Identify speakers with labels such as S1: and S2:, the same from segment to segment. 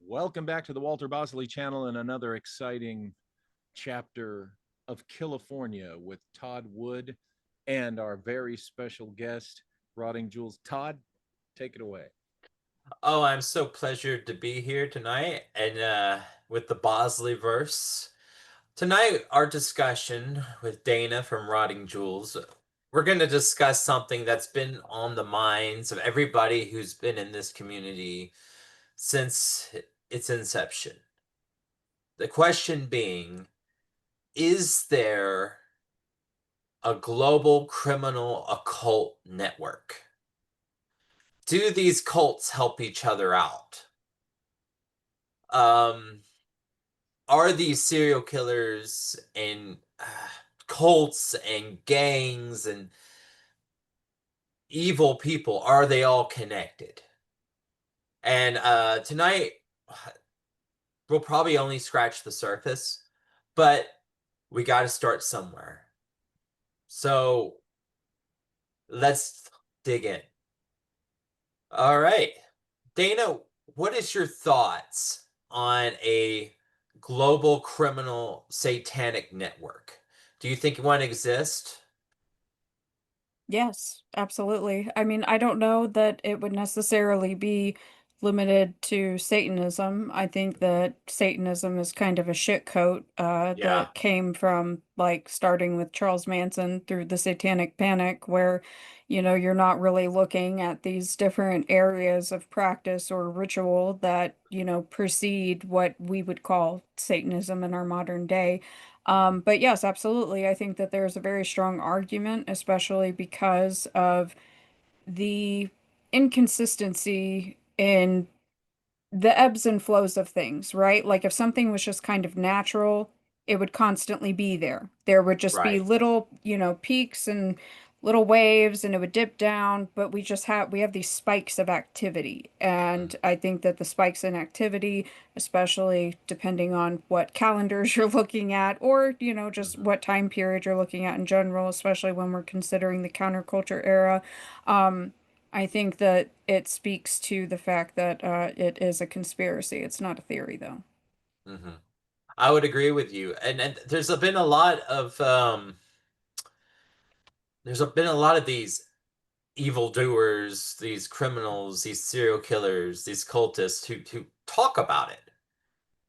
S1: Welcome back to the Walter Bosley channel and another exciting chapter of Killifornia with Todd Wood and our very special guest, Rotting Jules. Todd, take it away.
S2: Oh, I'm so pleasured to be here tonight and with the Bosley verse. Tonight, our discussion with Dana from Rotting Jewels, we're going to discuss something that's been on the minds of everybody who's been in this community since its inception. The question being, is there a global criminal occult network? Do these cults help each other out? Um, are these serial killers and cults and gangs and evil people, are they all connected? And tonight we'll probably only scratch the surface, but we got to start somewhere. So let's dig in. All right. Dana, what is your thoughts on a global criminal satanic network? Do you think one exists?
S3: Yes, absolutely. I mean, I don't know that it would necessarily be limited to Satanism. I think that Satanism is kind of a shit coat
S2: Yeah.
S3: that came from like starting with Charles Manson through the Satanic Panic, where, you're not really looking at these different areas of practice or ritual that, precede what we would call Satanism in our modern day.
S2: Mhm.
S3: But yes, absolutely. I think that there's a very strong argument, especially because of the inconsistency in the ebbs and flows of things, right? Like if something was just kind of natural, it would constantly be there. There would just be
S2: Right.
S3: little, peaks and little waves and it would dip down, but we have these spikes of activity.
S2: Mm,
S3: And I think that the spikes in activity, especially depending on what calendars you're looking at or, just
S2: mhm,
S3: what time period you're looking at in general, especially when we're considering the counterculture era, I think that it speaks to the fact that it is a conspiracy. It's not a theory, though.
S2: mhm. I would agree with you. And been a lot of been a lot of these evildoers, these criminals, these serial killers, these cultists who talk about it.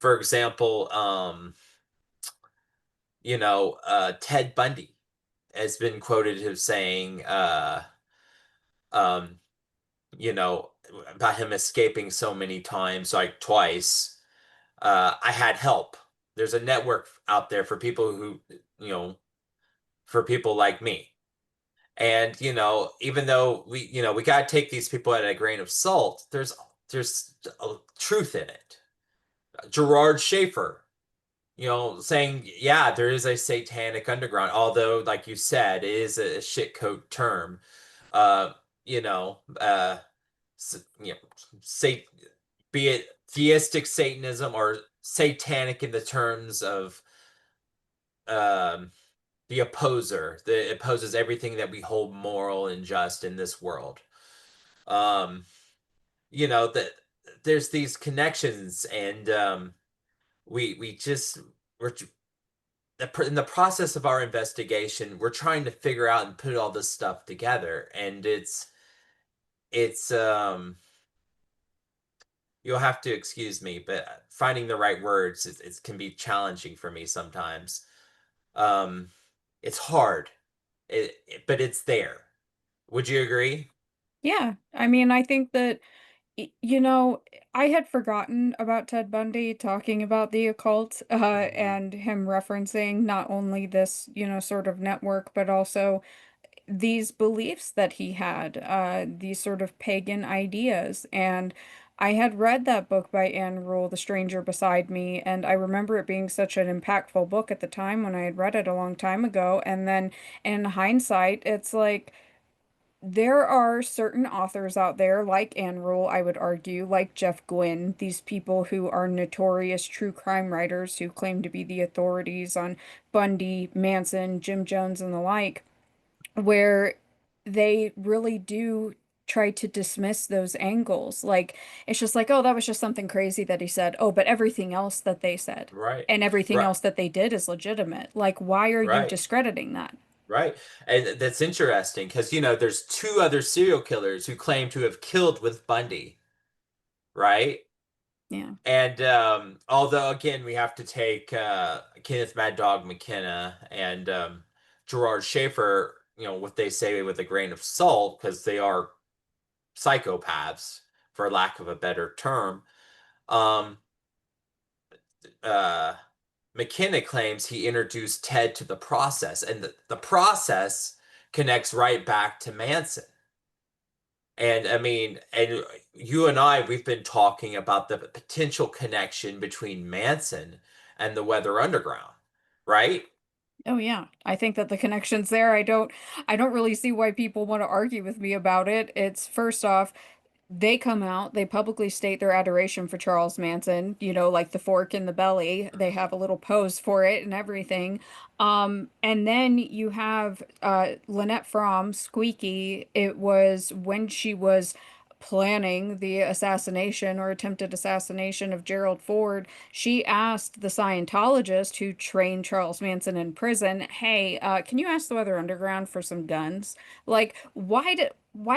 S2: For example, Ted Bundy has been quoted as saying um, you know, about him escaping so many times, like twice. I had help. There's a network out there for people you know, for people like me. And, even though we got to take these people at a grain of salt, there's a truth in it. Gerard Schaefer, saying, yeah, there is a satanic underground, although, like you said, it is a shitcoat term. Uh, you know, uh, you know, say, be it theistic Satanism or satanic in the terms of um, the opposer that opposes everything that we hold moral and just in this world. Um, that there's these connections, and we just we're in the process of our investigation, we're trying to figure out and put all this stuff together, and it's you'll have to excuse me, but finding the right words it can be challenging for me sometimes. Um, it's hard, but it's there. Would you agree?
S3: Yeah, I mean, I think that, you know, I had forgotten about Ted Bundy talking about the occult,
S2: Hmm.
S3: and him referencing not only this, sort of network, but also these beliefs that he had, these sort of pagan ideas. And I had read that book by Anne Rule, The Stranger Beside Me, and I remember it being such an impactful book at the time when I had read it a long time ago. And then in hindsight, it's like there are certain authors out there, like Anne Rule, I would argue, like Jeff Gwynne, these people who are notorious true crime writers who claim to be the authorities on Bundy, Manson, Jim Jones, and the like, where they really do try to dismiss those angles. Like, it's just like, oh, that was just something crazy that he said. Oh, but everything else that they said
S2: Right.
S3: and everything
S2: Right.
S3: else that they did is legitimate. Like, why are you
S2: Right.
S3: discrediting that?
S2: Right. And that's interesting because, there's two other serial killers who claim to have killed with Bundy, right?
S3: Yeah.
S2: And although, again, we have to take Kenneth Mad Dog McKenna and Gerard Schaefer, what they say with a grain of salt because they are psychopaths, for lack of a better term. Um, uh, McKenna claims he introduced Ted to the process, and the process connects right back to Manson. And I mean, and you and I, we've been talking about the potential connection between Manson and the Weather Underground, right?
S3: Oh yeah. I think that the connection's there. I don't really see why people want to argue with me about it. It's first off, they come out, they publicly state their adoration for Charles Manson, like the fork in the belly. They have a little pose for it and everything. And then you have Lynette Fromm, Squeaky. It was when she was planning the assassination or attempted assassination of Gerald Ford. She asked the Scientologist who trained Charles Manson in prison, "Hey, can you ask the Weather Underground for some guns?" Like, why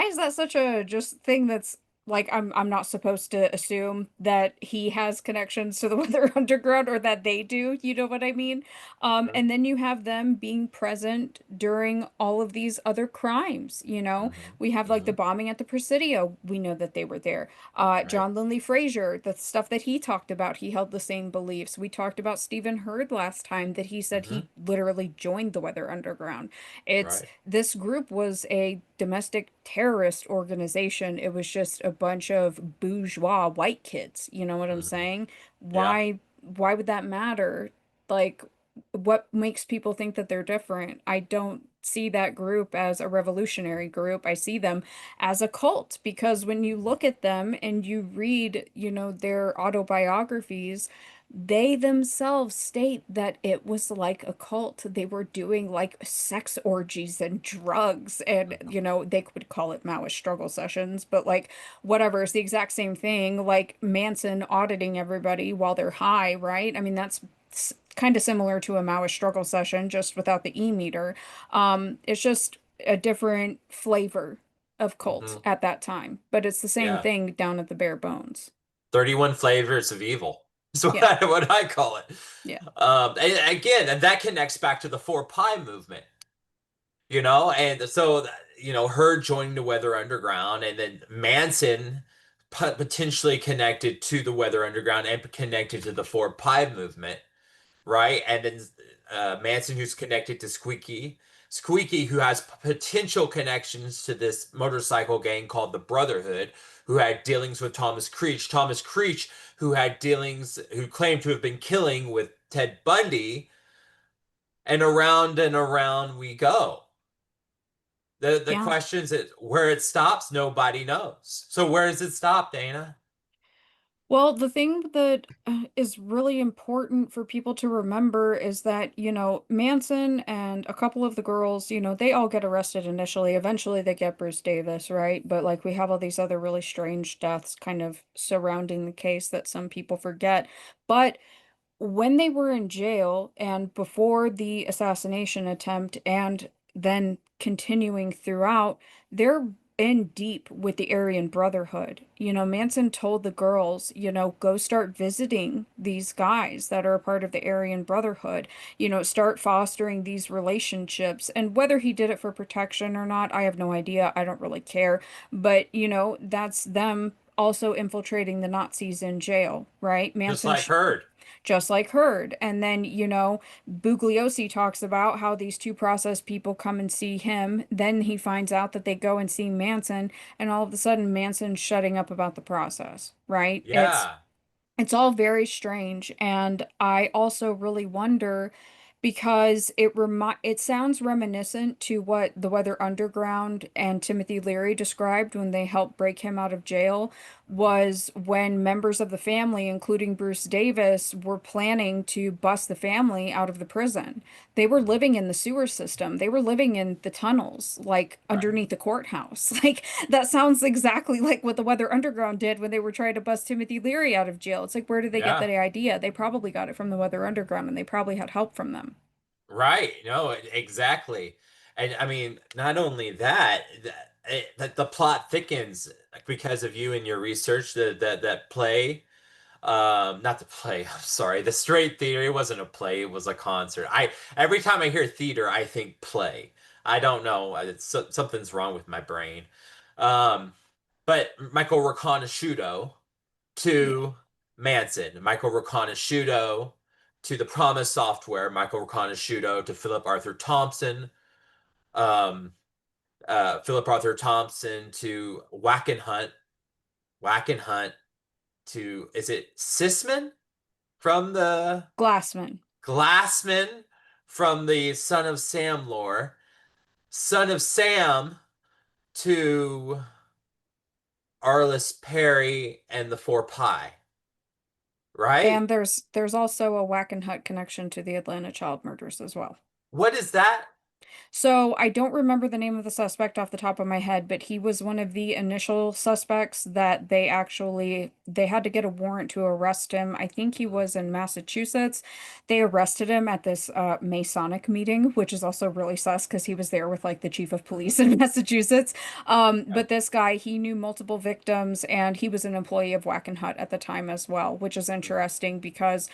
S3: is that such a just thing that's like I'm not supposed to assume that he has connections to the Weather Underground or that they do, you know what I mean?
S2: Hmm.
S3: And then you have them being present during all of these other crimes, you know?
S2: Hmm.
S3: We have like the
S2: Hmm.
S3: bombing at the Presidio, we know that they were there.
S2: Right.
S3: John Linley Frazier, the stuff that he talked about, he held the same beliefs. We talked about Stephen Hurd last time that he said
S2: Hmm.
S3: he literally joined the Weather Underground. It's
S2: Right.
S3: this group was a domestic terrorist organization. It was just a bunch of bourgeois white kids. You know what I'm
S2: Hmm.
S3: saying?
S2: Yeah.
S3: Why would that matter? Like, what makes people think that they're different? I don't see that group as a revolutionary group. I see them as a cult because when you look at them and you read, their autobiographies, they themselves state that it was like a cult. They were doing like sex orgies and drugs, and
S2: Hmm.
S3: they would call it Maoist struggle sessions, but like whatever, it's the exact same thing. Like Manson auditing everybody while they're high, right? I mean, that's kind of similar to a Maoist struggle session, just without the e-meter. It's just a different flavor of cult
S2: Hmm.
S3: at that time, but it's the same
S2: Yeah.
S3: thing down at the bare bones.
S2: 31 flavors of evil is
S3: Yeah,
S2: what I call it.
S3: yeah,
S2: And again, and that connects back to the Four Pie movement, and so, her joining the Weather Underground, and then Manson potentially connected to the Weather Underground and connected to the Four Pie movement, right? And then Manson, who's connected to Squeaky, who has potential connections to this motorcycle gang called the Brotherhood, who had dealings with Thomas Creech, who claimed to have been killing with Ted Bundy, and around we go. The
S3: yeah.
S2: question is where it stops, nobody knows. So where does it stop, Dana?
S3: Well, the thing that is really important for people to remember is that, Manson and a couple of the girls, they all get arrested initially. Eventually they get Bruce Davis, right? But like we have all these other really strange deaths kind of surrounding the case that some people forget. But when they were in jail and before the assassination attempt and then continuing throughout, they're in deep with the Aryan Brotherhood. Manson told the girls, go start visiting these guys that are a part of the Aryan Brotherhood, start fostering these relationships. And whether he did it for protection or not, I have no idea. I don't really care. But, that's them also infiltrating the Nazis in jail, right?
S2: Just
S3: Manson
S2: like Heard.
S3: just like Heard. And then, Bugliosi talks about how these two process people come and see him. Then he finds out that they go and see Manson, and all of a sudden Manson's shutting up about the process, right?
S2: Yeah.
S3: It's all very strange, and I also really wonder because it sounds reminiscent to what the Weather Underground and Timothy Leary described when they helped break him out of jail. was when members of the family, including Bruce Davis, were planning to bust the family out of the prison. They were
S2: Mhm.
S3: living in the sewer system. They were living in the tunnels, like
S2: Right.
S3: underneath the courthouse. Like that sounds exactly like what the Weather Underground did when they were trying to bust Timothy Leary out of jail. It's like, where did they get
S2: Yeah.
S3: that idea? They probably got it from the Weather Underground and they probably had help from them.
S2: Right. No, exactly. And I mean, not only that, that the plot thickens because of you and your research, that play, not the play, I'm sorry, the Straight Theory wasn't a play, it was a concert. Every time I hear theater, I think play. I don't know, something's wrong with my brain. Um, but Michael Riconosciuto
S3: Yeah.
S2: to Manson, Michael Riconosciuto to the Promise Software, Michael Riconosciuto to Philip Arthur Thompson, um, Philip Arthur Thompson to Whack and Hunt to, is it Sisman from the
S3: Glassman.
S2: Glassman from the Son of Sam lore, Son of Sam to Arliss Perry and the Four Pie, right?
S3: And there's also a Whack and Hut connection to the Atlanta child murders as well.
S2: What is that?
S3: So I don't remember the name of the suspect off the top of my head, but he was one of the initial suspects that they had to get a warrant to arrest him. I think he was in Massachusetts. They arrested him at this Masonic meeting, which is also really sus because he was there with like the chief of police in Massachusetts.
S2: Yeah.
S3: But this guy, he knew multiple victims and he was an employee of Whack and Hut at the time as well, which is interesting because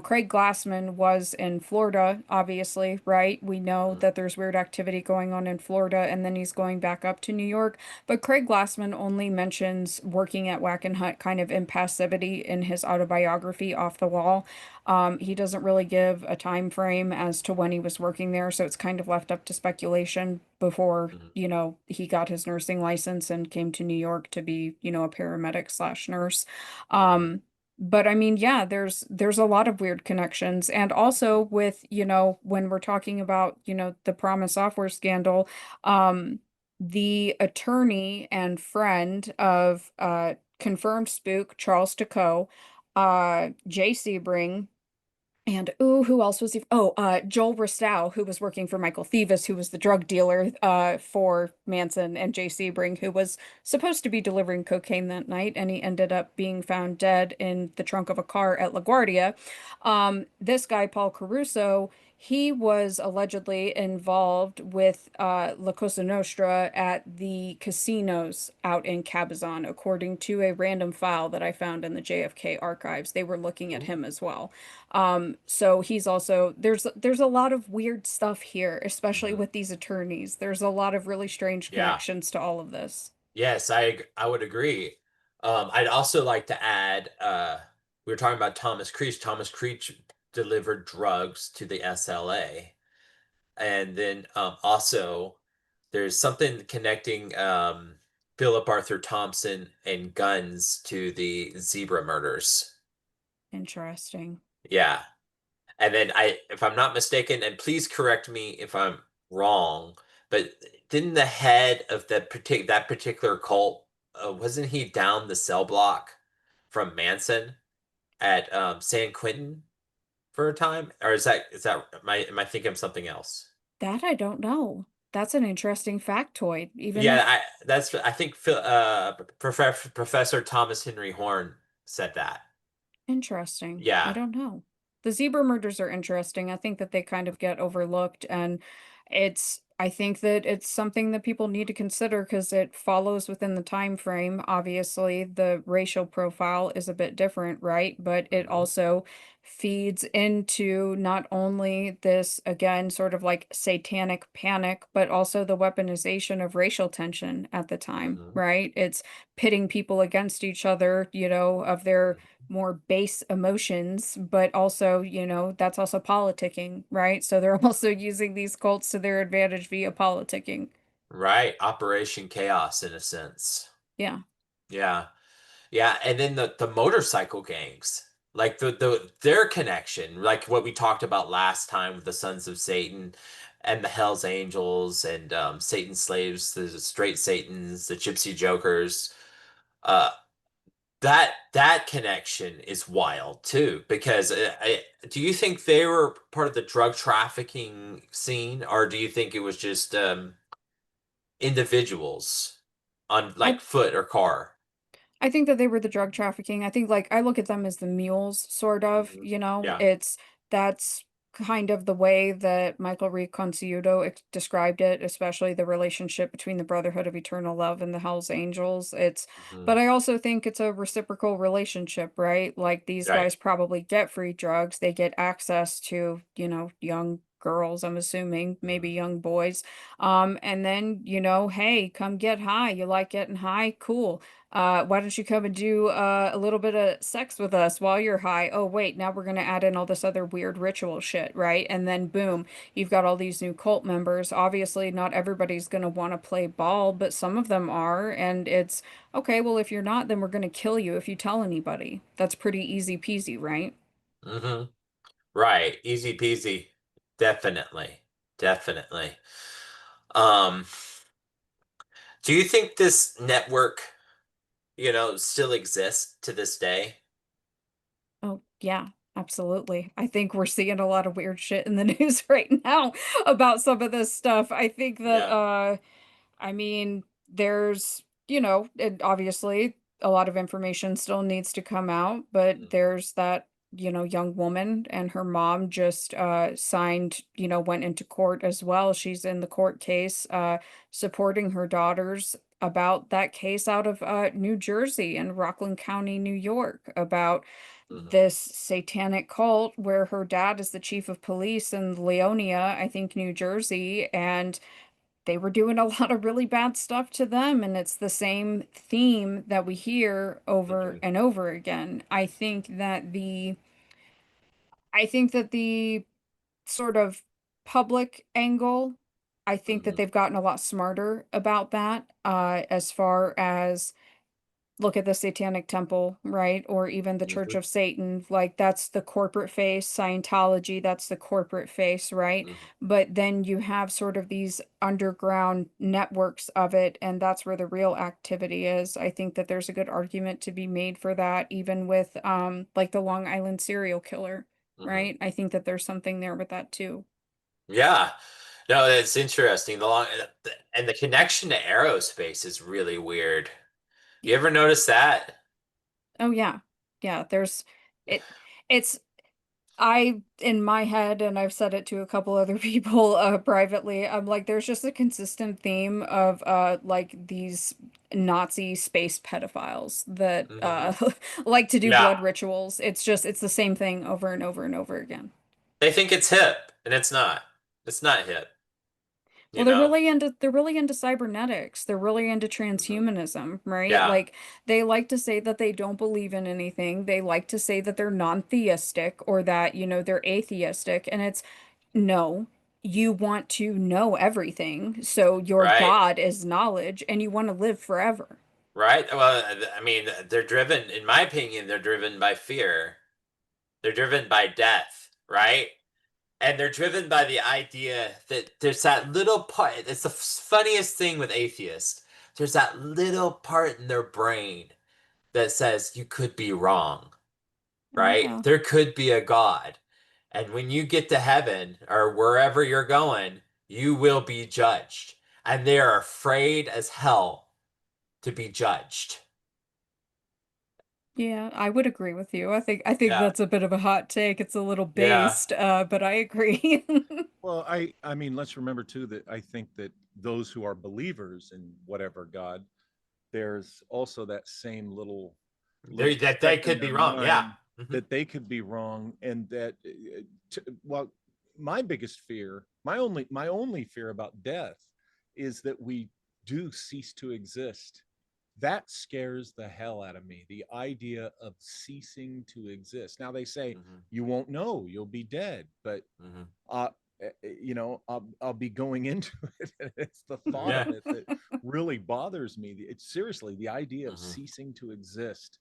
S3: Craig Glassman was in Florida, obviously, right? We know
S2: Mhm.
S3: that there's weird activity going on in Florida, and then he's going back up to New York. But Craig Glassman only mentions working at Whack and Hut kind of in passivity in his autobiography, Off the Wall. He doesn't really give a time frame as to when he was working there, so it's kind of left up to speculation before,
S2: Mhm.
S3: he got his nursing license and came to New York to be, a paramedic slash nurse.
S2: Mhm.
S3: But I mean, yeah, there's a lot of weird connections. And also with, when we're talking about, the Promise Software scandal, the attorney and friend of confirmed spook Charles Ticoe, Jay Sebring, and ooh, who else was he? Oh, Joel Ristow, who was working for Michael Thieves, who was the drug dealer for Manson, and Jay Sebring, who was supposed to be delivering cocaine that night, and he ended up being found dead in the trunk of a car at LaGuardia. This guy, Paul Caruso, he was allegedly involved with La Cosa Nostra at the casinos out in Cabazon, according to a random file that I found in the JFK archives. They were looking at
S2: Mhm.
S3: him as well. So he's also there's a lot of weird stuff here, especially
S2: Mhm.
S3: with these attorneys. There's a lot of really strange
S2: Yeah.
S3: connections to all of this.
S2: Yes, I would agree. I'd also like to add, we were talking about Thomas Creech. Thomas Creech delivered drugs to the SLA. And then also there's something connecting Philip Arthur Thompson and guns to the zebra murders.
S3: Interesting.
S2: Yeah. And then if I'm not mistaken, and please correct me if I'm wrong, but didn't the head of that particular cult, wasn't he down the cell block from Manson at San Quentin for a time? Or is that am I thinking of something else?
S3: That I don't know. That's an interesting factoid, even
S2: Yeah,
S3: if
S2: I think Professor Thomas Henry Horn said that.
S3: interesting. I
S2: Yeah.
S3: don't know. The zebra murders are interesting. I think that they kind of get overlooked, and I think that it's something that people need to consider because it follows within the time frame. Obviously, the racial profile is a bit different, right? But it
S2: Hmm.
S3: also feeds into not only this, again, sort of like satanic panic, but also the weaponization of racial tension at the time,
S2: Hmm.
S3: right? It's pitting people against each other, of their more base emotions, but also, that's also politicking, right? So they're also using these cults to their advantage via politicking.
S2: Right. Operation Chaos in a sense.
S3: Yeah,
S2: Yeah. Yeah, and then the motorcycle gangs, like their connection, like what we talked about last time with the Sons of Satan and the Hells Angels and Satan slaves, the straight Satans, the Gypsy Jokers. Uh, that connection is wild too, because do you think they were part of the drug trafficking scene, or do you think it was just individuals on
S3: I
S2: like foot or car?
S3: I think that they were the drug trafficking. I think like I look at them as the mules, sort of,
S2: Hmm.
S3: you know,
S2: Yeah.
S3: it's that's kind of the way that Michael Reconciuto described it, especially the relationship between the Brotherhood of Eternal Love and the Hells Angels.
S2: Hmm.
S3: But I also think it's a reciprocal relationship, right? Like these
S2: Right.
S3: guys probably get free drugs, they get access to, you know, young girls, I'm assuming, maybe
S2: Hmm.
S3: young boys. And then, you know, hey, come get high. You like getting high? Cool. Why don't you come and do a little bit of sex with us while you're high? Oh, wait, now we're gonna add in all this other weird ritual shit, right? And then boom, you've got all these new cult members. Obviously, not everybody's gonna want to play ball, but some of them are, and it's okay, well, if you're not, then we're gonna kill you if you tell anybody. That's pretty easy peasy, right?
S2: Hmm. Right. Easy peasy. Definitely. Definitely. Um, do you think this network, still exists to this day?
S3: Oh, yeah, absolutely. I think we're seeing a lot of weird shit in the news right now about some of this stuff. I think that
S2: Yeah.
S3: I mean, there's, you know, it, obviously a lot of information still needs to come out, but
S2: Hmm.
S3: there's that, you know, young woman and her mom just signed, you know, went into court as well. She's in the court case supporting her daughters about that case out of New Jersey and Rockland County, New York, about
S2: Hmm.
S3: this satanic cult where her dad is the chief of police in Leonia, I think, New Jersey, and they were doing a lot of really bad stuff to them, and it's the same theme that we hear over
S2: Hmm.
S3: and over again. I think that the sort of public angle, I think that
S2: Hmm.
S3: they've gotten a lot smarter about that, as far as look at the Satanic Temple, right? Or even the Church
S2: Hmm.
S3: of Satan. Like that's the corporate face. Scientology, that's the corporate face, right?
S2: Hmm.
S3: But then you have sort of these underground networks of it, and that's where the real activity is. I think that there's a good argument to be made for that, even with like the Long Island serial killer,
S2: Hmm.
S3: right? I think that there's something there with that too.
S2: Yeah. No, that's interesting. And the connection to aerospace is really weird. You ever notice that?
S3: Oh yeah. Yeah, there's it it's in my head, and I've said it to a couple other people privately, I'm like, there's just a consistent theme of like these Nazi space pedophiles that
S2: Hmm.
S3: like to do
S2: Yeah.
S3: blood rituals. It's the same thing over and over and over again.
S2: They think it's hip, and it's not. It's not hip, you
S3: Well,
S2: know?
S3: they're really into cybernetics. They're really into
S2: Hmm.
S3: transhumanism, right?
S2: Yeah.
S3: Like they like to say that they don't believe in anything. They like to say that they're non-theistic or that, you know, they're atheistic. And it's no, you want to know everything. So your
S2: Right.
S3: God is knowledge and you want to live forever.
S2: Right. Well, I mean, they're driven, in my opinion, they're driven by fear. They're driven by death, right? And they're driven by the idea that there's that little part. It's the funniest thing with atheists. There's that little part in their brain that says you could be wrong,
S3: Oh
S2: right?
S3: yeah.
S2: There could be a God. And when you get to heaven or wherever you're going, you will be judged. And they are afraid as hell to be judged.
S3: Yeah, I would agree with you. I think
S2: Yeah.
S3: that's a bit of a hot take. It's a little
S2: Yeah.
S3: based, but I agree.
S1: Well, I mean, let's remember too that I think that those who are believers in whatever God, there's also that same little
S2: That they
S1: speck in
S2: could
S1: their
S2: be wrong. Yeah.
S1: mind
S2: Hmm.
S1: that they could be wrong, and that well, my biggest fear, my only fear about death is that we do cease to exist. That scares the hell out of me, the idea of ceasing to exist. Now they say
S2: Hmm.
S1: you won't know, you'll be dead, but
S2: Hmm.
S1: uh, you know, I'll be going into it. And it's the thought
S2: Yeah.
S1: of it that really bothers me. It's seriously the idea of
S2: Hmm.
S1: ceasing to exist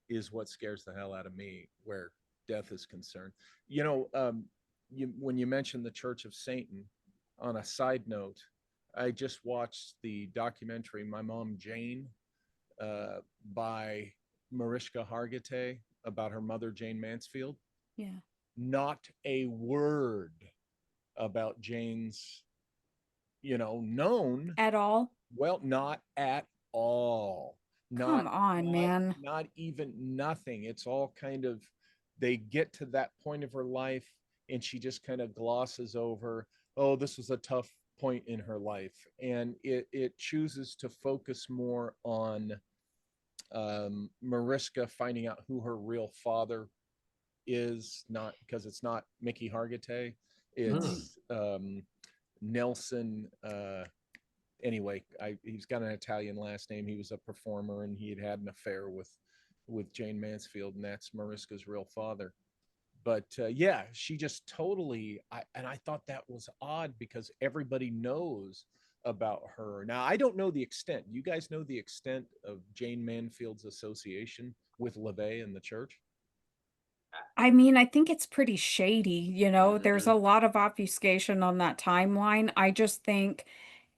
S1: is what scares the hell out of me where death is concerned. You know, when you mentioned the Church of Satan, on a side note, I just watched the documentary My Mom Jane by Mariska Hargitay about her mother, Jane Mansfield.
S3: Yeah.
S1: Not a word about Jane's, known.
S3: At all?
S1: Well, not at all.
S3: Come
S1: Not
S3: on,
S1: not
S3: man.
S1: not even nothing. It's all kind of, they get to that point of her life and she just kind of glosses over, oh, this was a tough point in her life. And it chooses to focus more on Mariska finding out who her real father is, not because it's not Mickey Hargitay.
S2: Hmm.
S1: It's Nelson. Anyway, he's got an Italian last name. He was a performer, and he had an affair with Jane Mansfield, and that's Mariska's real father. But yeah, she just totally. And I thought that was odd because everybody knows about her. Now I don't know the extent. You guys know the extent of Jane Mansfield's association with LaVey and the church?
S3: I mean, I think it's pretty shady, there's
S2: Hmm.
S3: a lot of obfuscation on that timeline. I just think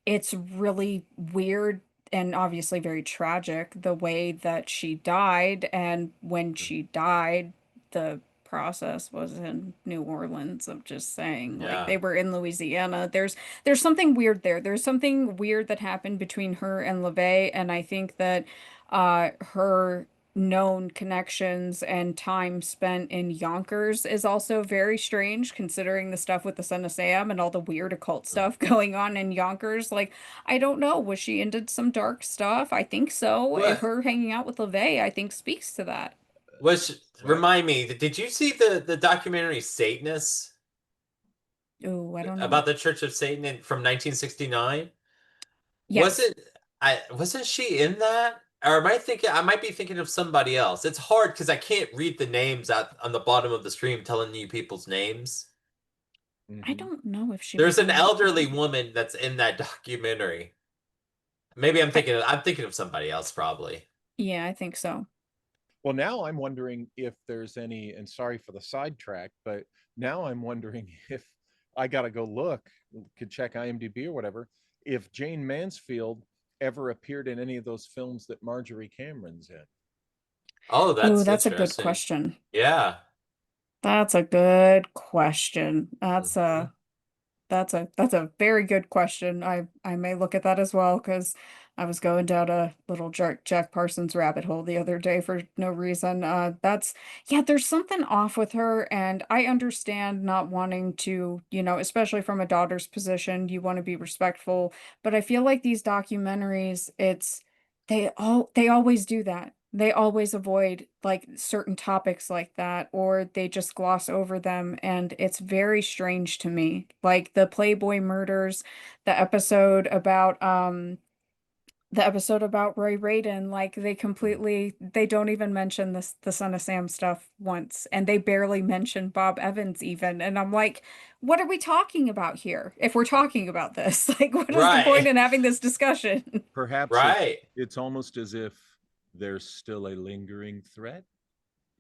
S3: it's really weird and obviously very tragic the way that she died. And when she died, the process was in New Orleans, of just saying, like,
S2: Yeah.
S3: they were in Louisiana. There's something weird there. There's something weird that happened between her and LaVey, and I think that her known connections and time spent in Yonkers is also very strange, considering the stuff with the Son of Sam and all the weird occult stuff going on in Yonkers. Like, I don't know, was she into some dark stuff? I think so. If
S2: What
S3: her hanging out with LaVey, I think speaks to that.
S2: was
S1: Right.
S2: remind me, did you see the documentary Satanists
S3: Oh, I don't know.
S2: about the Church of Satan from 1969? Was
S3: Yes.
S2: it I wasn't she in that? Or am I thinking I might be thinking of somebody else. It's hard because I can't read the names out on the bottom of the stream telling you people's names.
S3: I
S1: Mm-hmm.
S3: don't know if she
S2: There's
S3: was
S2: an
S3: in that
S2: elderly
S3: one.
S2: woman that's in that documentary. Maybe
S3: I,
S2: I'm thinking of somebody else probably.
S3: yeah, I think so.
S1: Well, now I'm wondering if there's any, and sorry for the sidetrack, but now I'm wondering if I got to go look, could check IMDb or whatever, if Jane Mansfield ever appeared in any of those films that Marjorie Cameron's in.
S2: Oh,
S3: Oh,
S2: that's
S3: that's a good
S2: interesting.
S3: question.
S2: Yeah.
S3: That's a good question.
S2: Hmm.
S3: That's a very good question. I may look at that as well, because I was going down a little Jack Parsons rabbit hole the other day for no reason. That's Yeah, there's something off with her, and I understand not wanting to, especially from a daughter's position, you want to be respectful, but I feel like these documentaries, they always do that. They always avoid like certain topics like that, or they just gloss over them, and it's very strange to me. Like the Playboy murders, the episode about Roy Raiden, like they don't even mention this the Son of Sam stuff once, and they barely mention Bob Evans even. And I'm like, what are we talking about here? If we're talking about this, like, what is the point
S2: Right.
S3: in having this discussion?
S1: Perhaps
S2: Right.
S1: it's almost as if there's still a lingering threat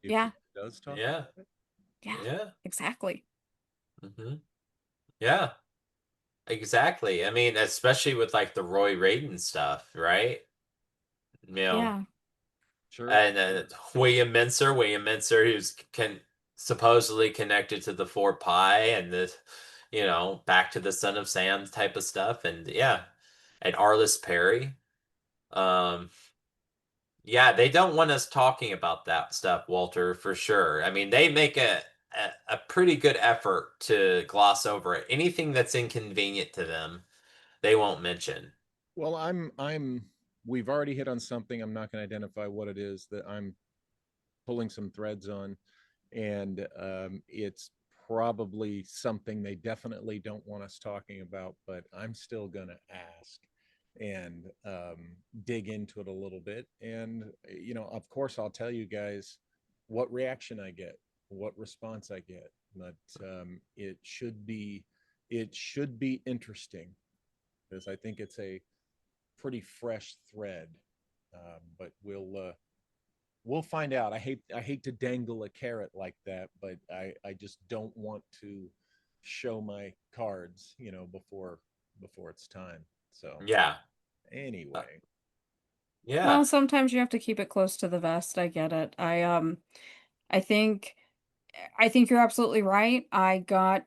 S1: if
S3: Yeah,
S1: one does talk
S2: Yeah.
S1: about it.
S3: yeah,
S2: Yeah.
S3: exactly.
S2: Hmm. Yeah. Exactly. I mean, especially with like the Roy Raiden stuff, right? You know,
S3: Yeah.
S1: Sure.
S2: and William Mincer, who's can supposedly connected to the Four Pi and the, back to the Son of Sam type of stuff, and yeah, and Arliss Perry. Um, yeah, they don't want us talking about that stuff, Walter, for sure. I mean, they make a pretty good effort to gloss over it. Anything that's inconvenient to them, they won't mention.
S1: Well, we've already hit on something. I'm not going to identify what it is that I'm pulling some threads on, and it's probably something they definitely don't want us talking about, but I'm still going to ask and dig into it a little bit. And, of course, I'll tell you guys what reaction I get, what response I get, but it should be interesting because I think it's a pretty fresh thread. But we'll find out. I hate to dangle a carrot like that, but I just don't want to show my cards, before it's time. So
S2: Yeah. Uh,
S1: anyway,
S2: Yeah.
S3: Well, sometimes you have to keep it close to the vest. I get it. I think I think you're absolutely right. I got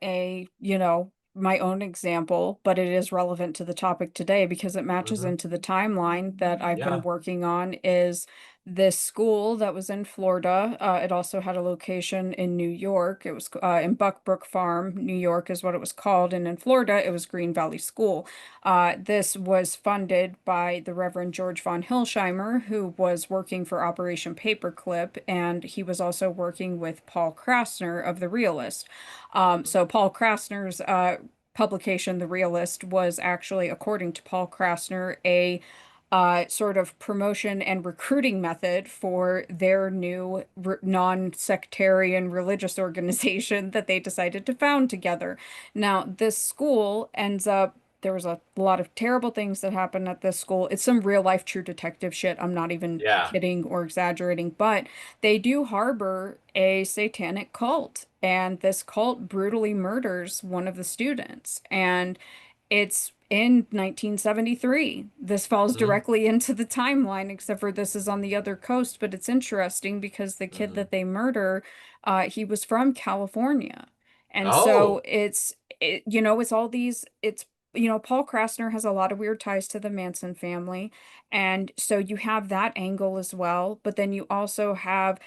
S3: my own example, but it is relevant to the topic today because it matches
S2: Hmm.
S3: into the timeline that I've been
S2: Yeah.
S3: working on is this school that was in Florida. It also had a location in New York. It was in Buckbrook Farm, New York is what it was called, and in Florida it was Green Valley School. This was funded by the Reverend George von Hilsheimer, who was working for Operation Paperclip, and he was also working with Paul Krasner of The Realist.
S2: Hmm.
S3: So Paul Krasner's publication, The Realist, was actually, according to Paul Krasner, a sort of promotion and recruiting method for their new non-sectarian religious organization that they decided to found together. Now, this school ends up there was a lot of terrible things that happened at this school. It's some real life true detective shit. I'm not even
S2: Yeah.
S3: kidding or exaggerating, but they do harbor a satanic cult, and this cult brutally murders one of the students. And it's in 1973. This falls
S2: Hmm.
S3: directly into the timeline, except for this is on the other coast, but it's interesting because the kid
S2: Hmm.
S3: that they murder, he was from California. And so
S2: Oh.
S3: it's all these, Paul Krasner has a lot of weird ties to the Manson family. And so you have that angle as well. But then you also have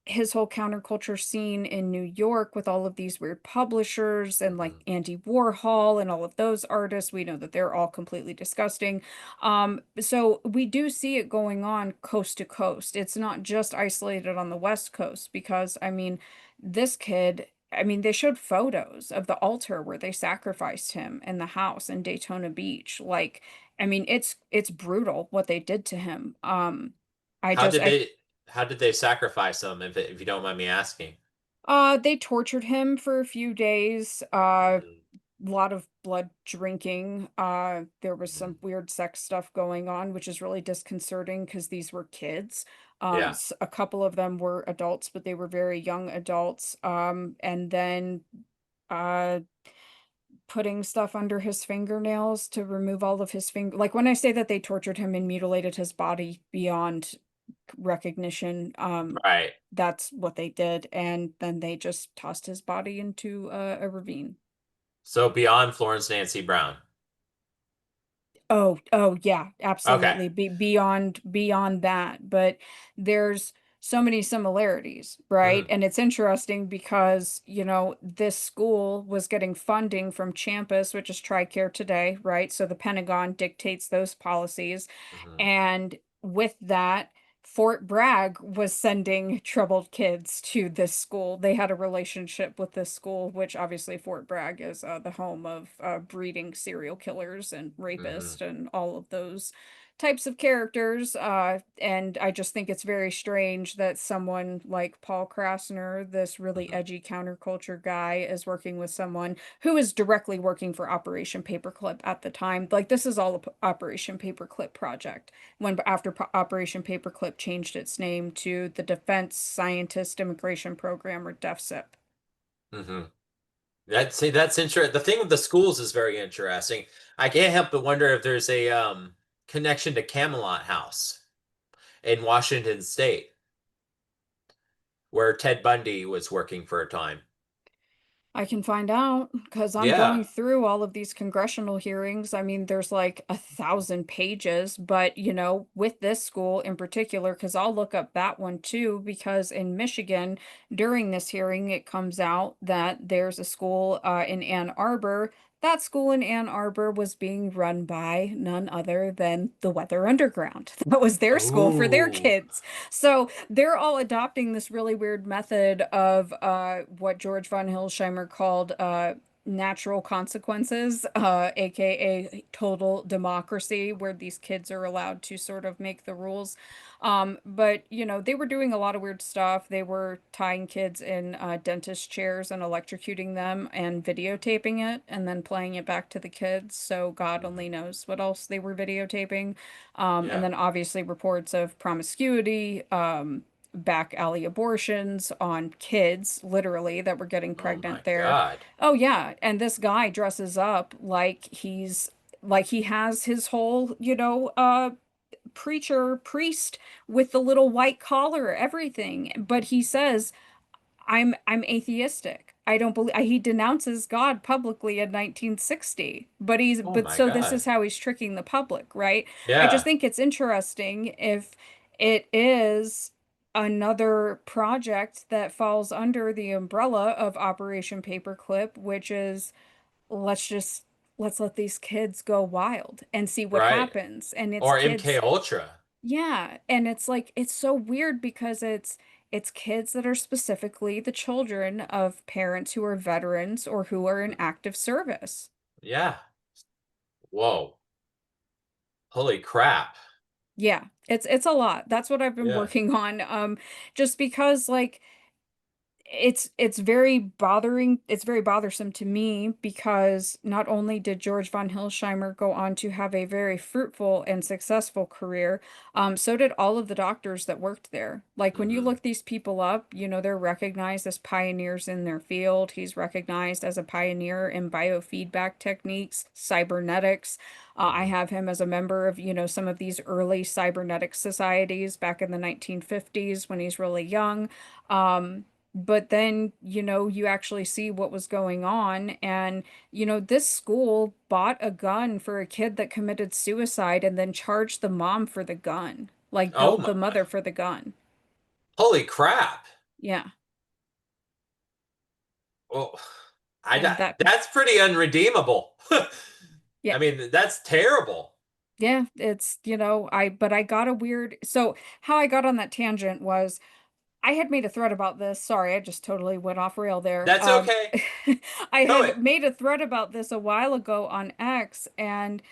S3: his whole counterculture scene in New York with all of these weird publishers and like
S2: Hmm.
S3: Andy Warhol and all of those artists. We know that they're all completely disgusting. So we do see it going on coast to coast. It's not just isolated on the West Coast because, I mean, this kid, I mean, they showed photos of the altar where they sacrificed him in the house in Daytona Beach. Like, I mean, it's brutal what they did to him. I
S2: How
S3: just
S2: did
S3: I
S2: they how did they sacrifice him, if you don't mind me asking?
S3: They tortured him for a few days.
S2: Hmm.
S3: Lot of blood drinking. There was
S2: Hmm.
S3: some weird sex stuff going on, which is really disconcerting because these were kids.
S2: Yeah.
S3: A couple of them were adults, but they were very young adults. And then uh putting stuff under his fingernails to remove all of his finger. Like when I say that they tortured him and mutilated his body beyond recognition,
S2: Right.
S3: that's what they did, and then they just tossed his body into a ravine.
S2: So beyond Florence Nancy Brown.
S3: Oh yeah,
S2: Okay.
S3: absolutely. Beyond that, but there's so many similarities, right?
S2: Hmm.
S3: And it's interesting because, this school was getting funding from Champus, which is TRICARE today, right? So the Pentagon dictates those policies.
S2: Hmm.
S3: And with that, Fort Bragg was sending troubled kids to this school. They had a relationship with this school, which obviously Fort Bragg is the home of breeding serial killers and
S2: Hmm.
S3: rapists and all of those types of characters. And I just think it's very strange that someone like Paul Krasner, this really
S2: Hmm.
S3: edgy counterculture guy, is working with someone who is directly working for Operation Paperclip at the time. Like this is all a Operation Paperclip project when after Operation Paperclip changed its name to the Defense Scientist Immigration Program or DEFCIP.
S2: Hmm. That's interesting. The thing with the schools is very interesting. I can't help but wonder if there's a connection to Camelot House in Washington State, where Ted Bundy was working for a time.
S3: I can find out because I'm
S2: Yeah.
S3: going through all of these congressional hearings. I mean, there's like 1,000 pages, but with this school in particular, because I'll look up that one too, because in Michigan, during this hearing, it comes out that there's a school in Ann Arbor. That school in Ann Arbor was being run by none other than the Weather Underground. That was their school for their
S2: Ooh.
S3: kids. So they're all adopting this really weird method of what George von Hilsheimer called natural consequences, aka total democracy, where these kids are allowed to sort of make the rules. But they were doing a lot of weird stuff. They were tying kids in dentist chairs and electrocuting them and videotaping it and then playing it back to the kids. So God only
S2: Hmm.
S3: knows what else they were videotaping. And
S2: Yeah.
S3: then obviously reports of promiscuity, back alley abortions on kids, literally, that were getting
S2: Oh my
S3: pregnant there.
S2: God.
S3: Oh yeah, and this guy dresses up like he has his whole, preacher, priest with the little white collar, everything. But he says, I'm atheistic. I don't believe he denounces God publicly in 1960.
S2: Oh
S3: But
S2: my
S3: so this
S2: God.
S3: is how he's tricking the public, right? I just
S2: Yeah.
S3: think it's interesting if it is another project that falls under the umbrella of Operation Paperclip, which is let's just let's let these kids go wild and see what
S2: Right.
S3: happens. And it's
S2: Or MK
S3: kids,
S2: Ultra.
S3: yeah, and it's like it's so weird because it's kids that are specifically the children of parents who are veterans or who are in active service.
S2: Yeah. Whoa. Holy crap.
S3: Yeah, it's a lot. That's what I've been
S2: Yeah.
S3: working on. Just because like it's very bothering, it's very bothersome to me because not only did George von Hilsheimer go on to have a very fruitful and successful career, so did all of the doctors that worked there. Like when you
S2: Hmm.
S3: look these people up, they're recognized as pioneers in their field. He's recognized as a pioneer in biofeedback techniques, cybernetics. I
S2: Hmm.
S3: have him as a member of, some of these early cybernetic societies back in the 1950s when he's really young. But then, you actually see what was going on. And, this school bought a gun for a kid that committed suicide and then charged the mom for the gun, like
S2: Oh
S3: billed
S2: my.
S3: the mother for the gun.
S2: Holy crap.
S3: Yeah.
S2: Well,
S3: And that,
S2: that's pretty unredeemable.
S3: yeah.
S2: I mean, that's terrible.
S3: Yeah. It's, but I got a weird, so how I got on that tangent was I had made a thread about this. Sorry, I just totally went off rail there.
S2: That's okay.
S3: I
S2: No,
S3: had made a thread about this a while ago on X, and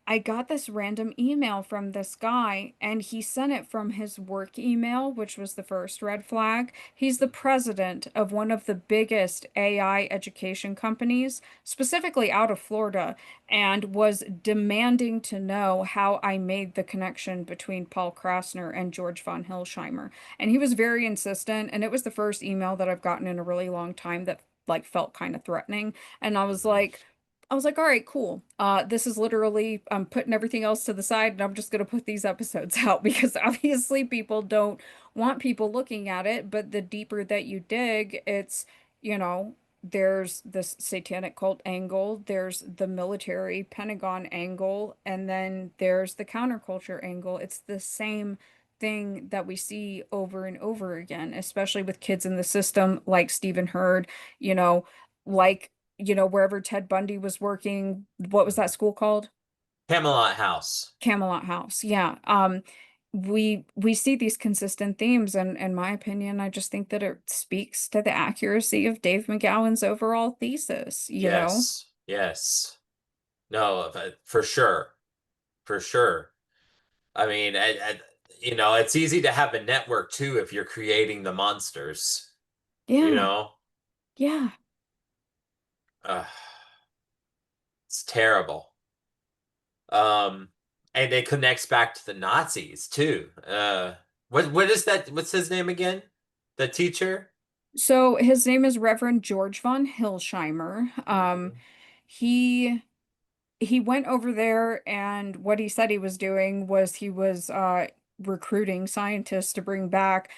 S3: I got this random email from this guy, and he sent it from his work email, which was the first red flag. He's the president of one of the biggest AI education companies, specifically out of Florida, and was demanding to know how I made the connection between Paul Krasner and George von Hilsheimer. And he was very insistent, and it was the first email that I've gotten in a really long time that like felt kind of threatening. And
S2: Mhm.
S3: I was like, all right, cool. This is literally, I'm putting everything else to the side and I'm just going to put these episodes out because obviously people don't want people looking at it. But the deeper that you dig, you know, there's this satanic cult angle, there's the military Pentagon angle, and then there's the counterculture angle. It's the same thing that we see over and over again, especially with kids in the system like Stephen Hurd, you know, like wherever Ted Bundy was working, what was that
S2: Mhm.
S3: school called?
S2: Camelot House.
S3: Camelot House. Yeah. We see these consistent themes, and in my opinion, I just think that it speaks to the accuracy of Dave McGowan's overall thesis.
S2: Yes. Yes. No, for sure. For sure. I mean, it's easy to have a network too if you're creating the monsters, you
S3: Yeah.
S2: know?
S3: Yeah.
S2: Ugh, it's terrible. Um, and it connects back to the Nazis too. What is that? What's his name again? The teacher?
S3: So his name is Reverend George von Hilsheimer.
S2: Hmm.
S3: He he went over there, and what he said he was doing was he was recruiting scientists to bring back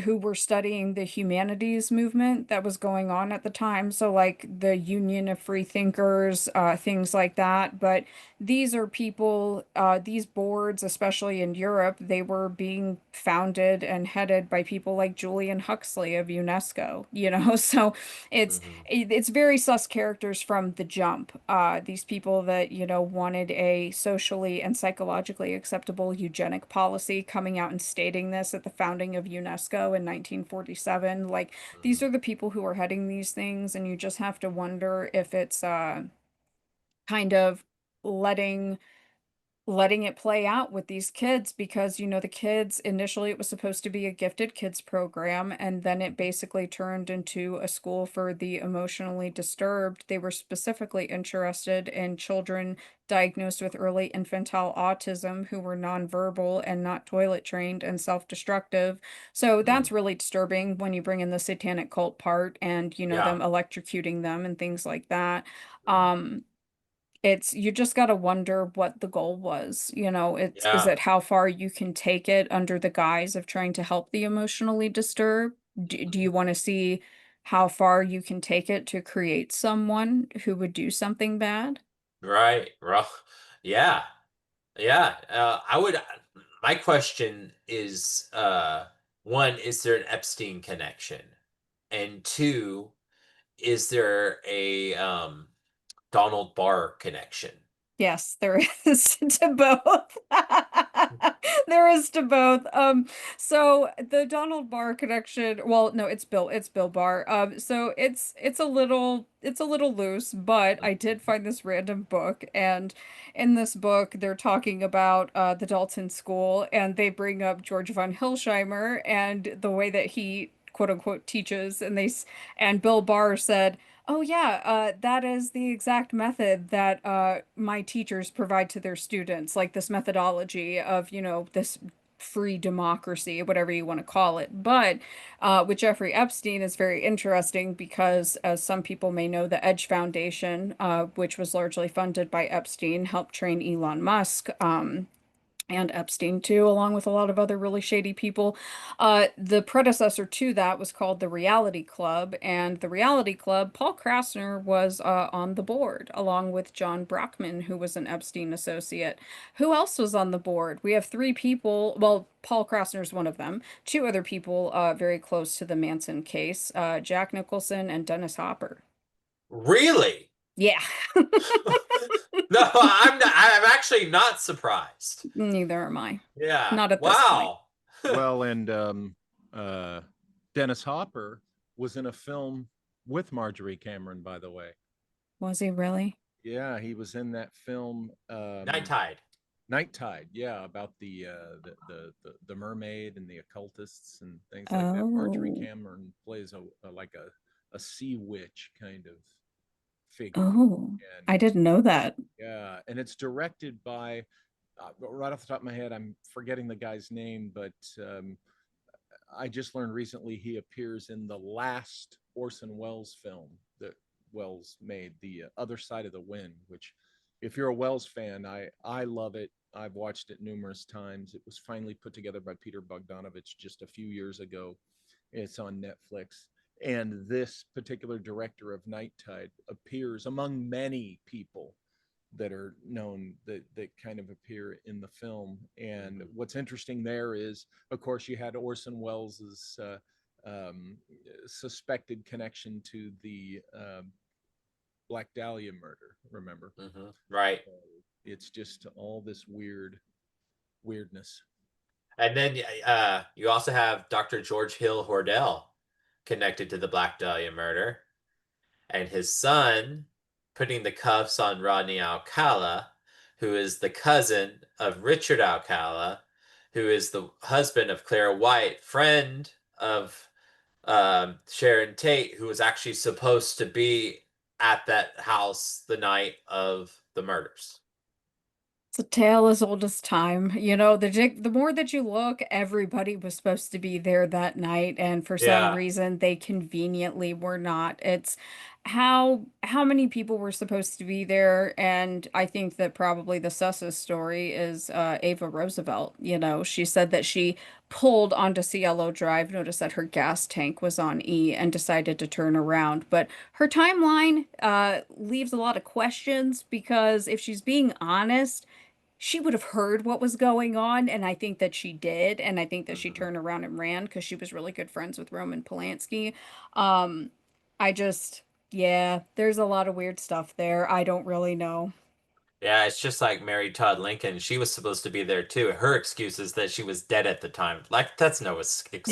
S3: who were studying the humanities movement that was going on at the time. So like the Union of Free Thinkers, things like that. But these are people, these boards, especially in Europe, they were being founded and headed by people like Julian Huxley of UNESCO. So it's
S2: Hmm.
S3: it's very sus characters from the jump. These people that, wanted a socially and psychologically acceptable eugenic policy, coming out and stating this at the founding of UNESCO in 1947. Like, these
S2: Hmm.
S3: are the people who are heading these things, and you just have to wonder if it's kind of letting letting it play out with these kids because the kids initially it was supposed to be a gifted kids program, and then it basically turned into a school for the emotionally disturbed. They were specifically interested in children diagnosed with early infantile autism who were nonverbal and not toilet trained and self-destructive. So
S2: Hmm.
S3: that's really disturbing when you bring in the satanic cult part and
S2: Yeah.
S3: them electrocuting them and things like that.
S2: Hmm.
S3: um it's you just got to wonder what the goal was. Is
S2: Yeah,
S3: it how far you can take it under the guise of trying to help the emotionally disturbed? Do you want to see how far you can take it to create someone who would do something bad?
S2: right. Well, yeah, yeah. I would. My question is, one, is there an Epstein connection? And two, is there a Donald Barr connection?
S3: Yes, there is to both. There is to both. So the Donald Barr connection, well, no, it's Bill Barr. So it's a little loose, but I did find this random book, and in this book they're talking about the Dalton School, and they bring up George von Hilsheimer and the way that he quote unquote teaches, and Bill Barr said, "Oh yeah, that is the exact method that my teachers provide to their students, like this methodology of, this free democracy, whatever you want to call it." But with Jeffrey Epstein is very interesting because, as some people may know, the Edge Foundation, which was largely funded by Epstein, helped train Elon Musk. And Epstein too, along with a lot of other really shady people. The predecessor to that was called the Reality Club, and the Reality Club, Paul Krassner was on the board, along with John Brockman, who was an Epstein associate. Who else was on the board? We have three people. Well, Paul Krassner is one of them. Two other people very close to the Manson case, Jack Nicholson and Dennis Hopper.
S2: Really?
S3: Yeah,
S2: No, I'm not. I'm actually not surprised.
S3: neither am I.
S2: Yeah.
S3: Not at this point.
S2: Wow.
S1: Well, and uh, Dennis Hopper was in a film with Marjorie Cameron, by the way.
S3: Was he really?
S1: Yeah, he was in that film,
S2: Night Tide.
S1: Night Tide. Yeah, about the mermaid and the occultists and things like that. Marjorie
S3: Oh.
S1: Cameron plays a sea witch kind of figure,
S3: Oh, I
S1: and
S3: didn't know that.
S1: yeah, and it's directed by right off the top of my head, I'm forgetting the guy's name, but I just learned recently he appears in the last Orson Welles film that Welles made, The Other Side of the Wind, which, if you're a Welles fan, I love it. I've watched it numerous times. It was finally put together by Peter Bogdanovich just a few years ago. It's on Netflix. And this particular director of Night Tide appears among many people that are known that kind of appear in the film. And what's interesting there is, of course, you had Orson Welles's suspected connection to the Black Dahlia murder. Remember?
S2: Right.
S1: It's just all this weirdness.
S2: And then you also have Dr. George Hill Hordell connected to the Black Dahlia murder, and his son putting the cuffs on Rodney Alcala, who is the cousin of Richard Alcala, who is the husband of Clara White, friend of Sharon Tate, who was actually supposed to be at that house the night of the murders.
S3: It's a tale as old as time. The more that you look, everybody was supposed to be there that night, and for some
S2: Yeah.
S3: reason they conveniently were not. It's how many people were supposed to be there, and I think that probably the sussest story is Ava Roosevelt. She said that she pulled onto Cielo Drive, noticed that her gas tank was on E, and decided to turn around. But her timeline leaves a lot of questions because if she's being honest, she would have heard what was going on, and I think that she did, and I think that she turned around and ran because she was really good friends with Roman Polanski. Um, I just, yeah, there's a lot of weird stuff there. I don't really know.
S2: Yeah, it's just like Mary Todd Lincoln. She was supposed to be there too. Her excuse is that she was dead at the time. Like, that's no excuse.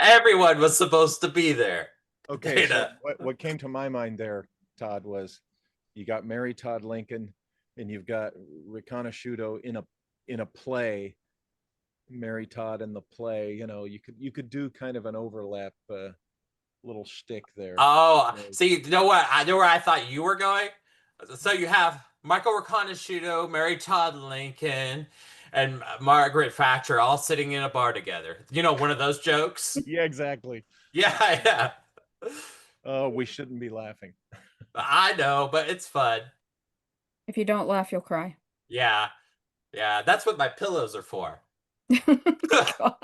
S2: Everyone was supposed to be there.
S1: Okay, so
S2: Dana.
S1: what came to my mind there, Todd, was you got Mary Todd Lincoln, and you've got Riconosciuto in a play, Mary Todd in the play. You could do kind of an overlap little shtick there.
S2: Oh, see, you know what? I know where I thought you were going. So you have Michael Riconosciuto, Mary Todd Lincoln, and Margaret Thatcher all sitting in a bar together. You know, one of those jokes.
S1: Yeah, exactly.
S2: Yeah, yeah.
S1: Oh, we shouldn't be laughing.
S2: I know, but it's fun.
S3: If you don't laugh, you'll cry.
S2: Yeah, yeah. That's what my pillows are for.
S3: God.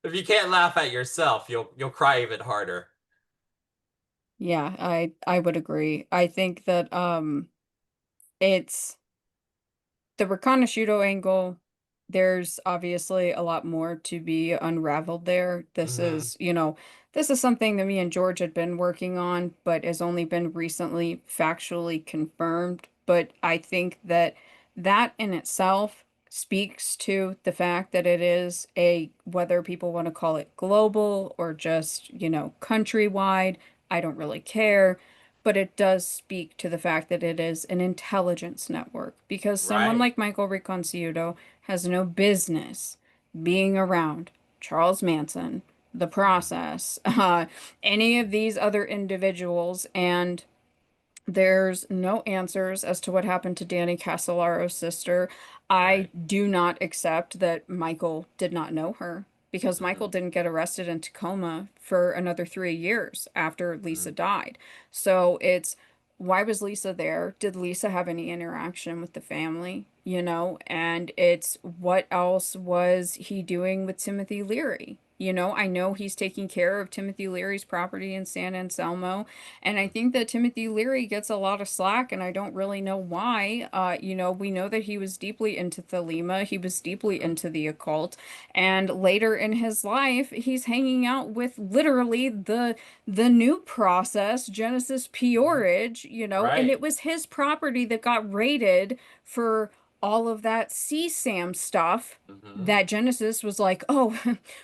S2: If you can't laugh at yourself, you'll cry even harder.
S3: Yeah, I would agree. I think that it's the Riconosciuto angle, there's obviously a lot more to be unraveled there. This
S2: Hmm.
S3: is, this is something that me and George had been working on, but has only been recently factually confirmed. But I think that that in itself speaks to the fact that it is whether people want to call it global or just, countrywide, I don't really care, but it does speak to the fact that it is an intelligence network because someone
S2: Right.
S3: like Michael Riconciuto has no business being around Charles Manson, the
S2: Mm.
S3: process, any of these other individuals, and there's no answers as to what happened to Danny Casolaro's sister. I
S2: Right.
S3: do not accept that Michael did not know her because Michael
S2: Hmm.
S3: didn't get arrested in Tacoma for another 3 years after Lisa
S2: Hmm.
S3: died. So it's why was Lisa there? Did Lisa have any interaction with the family? And it's what else was he doing with Timothy Leary? I know he's taking care of Timothy Leary's property in San Anselmo, and I think that Timothy Leary gets a lot of slack, and I don't really know why. We know that he was deeply into Thelema, he was deeply
S2: Hmm.
S3: into the occult, and later in his life, he's hanging out with literally the new process, Genesis
S2: Hmm.
S3: Peorage, and
S2: Right.
S3: it was his property that got raided for all of that CSAM stuff
S2: Hmm.
S3: that Genesis was like, oh,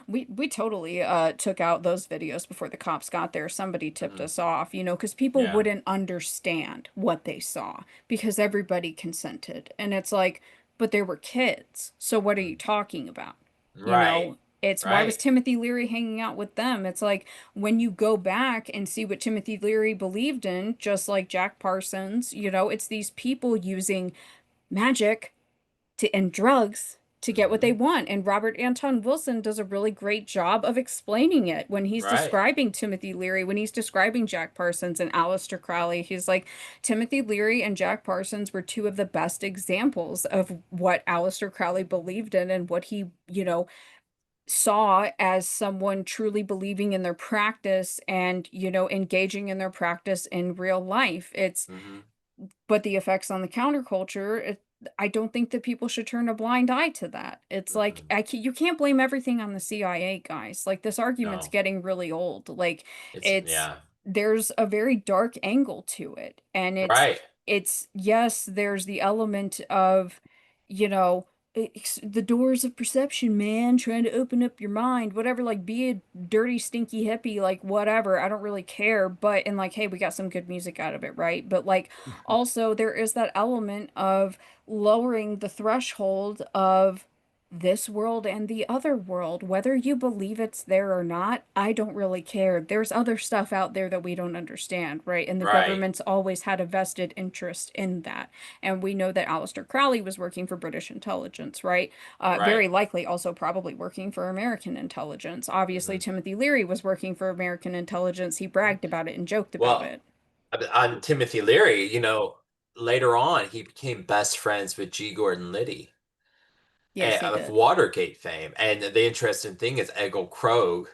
S3: we totally took out those videos before the cops got there. Somebody tipped
S2: Hmm.
S3: us off, because people
S2: Yeah.
S3: wouldn't understand what they saw because everybody consented. And it's like, but there were kids. So what are you
S2: Mm.
S3: talking about?
S2: Right.
S3: It's why was
S2: Right.
S3: Timothy Leary hanging out with them? It's like when you go back and see what Timothy Leary believed in, just like Jack Parsons, it's these people using magic and drugs to get what they
S2: Hmm.
S3: want. And Robert Anton Wilson does a really great job of explaining it when he's
S2: Right.
S3: describing Timothy Leary, when he's describing Jack Parsons and Aleister Crowley. He's like, Timothy Leary and Jack Parsons were two of the best examples of what Aleister Crowley believed in and what he, saw as someone truly believing in their practice and, engaging in their practice in real life.
S2: Hmm.
S3: But the effects on the counterculture, I don't think that people should turn a blind eye to that. It's like
S2: Hmm.
S3: you can't blame everything on the CIA, guys. Like this argument's
S2: No.
S3: getting really old. Like
S2: It's
S3: it's
S2: yeah.
S3: there's a very dark angle to it, and
S2: Right.
S3: it's yes, there's the element of, you know, the doors of perception, man, trying to open up your mind, whatever, like be a dirty, stinky hippie, like whatever. I don't really care. But and like, hey, we got some good music out of it, right? But like also there is that element of lowering the threshold of this world and the other world. Whether you believe it's there or not, I don't really care. There's other stuff out there that we don't understand, right? And the
S2: Right.
S3: government's always had a vested interest in that. And we know that Aleister Crowley was working for British intelligence, right?
S2: Right.
S3: Very likely also probably working for American intelligence. Obviously,
S2: Hmm.
S3: Timothy Leary was working for American intelligence. He bragged about it and joked about
S2: Well,
S3: it.
S2: on Timothy Leary, later on he became best friends with G. Gordon Liddy
S3: Yes, he
S2: of
S3: did.
S2: Watergate fame. And the interesting thing is Egil Krog,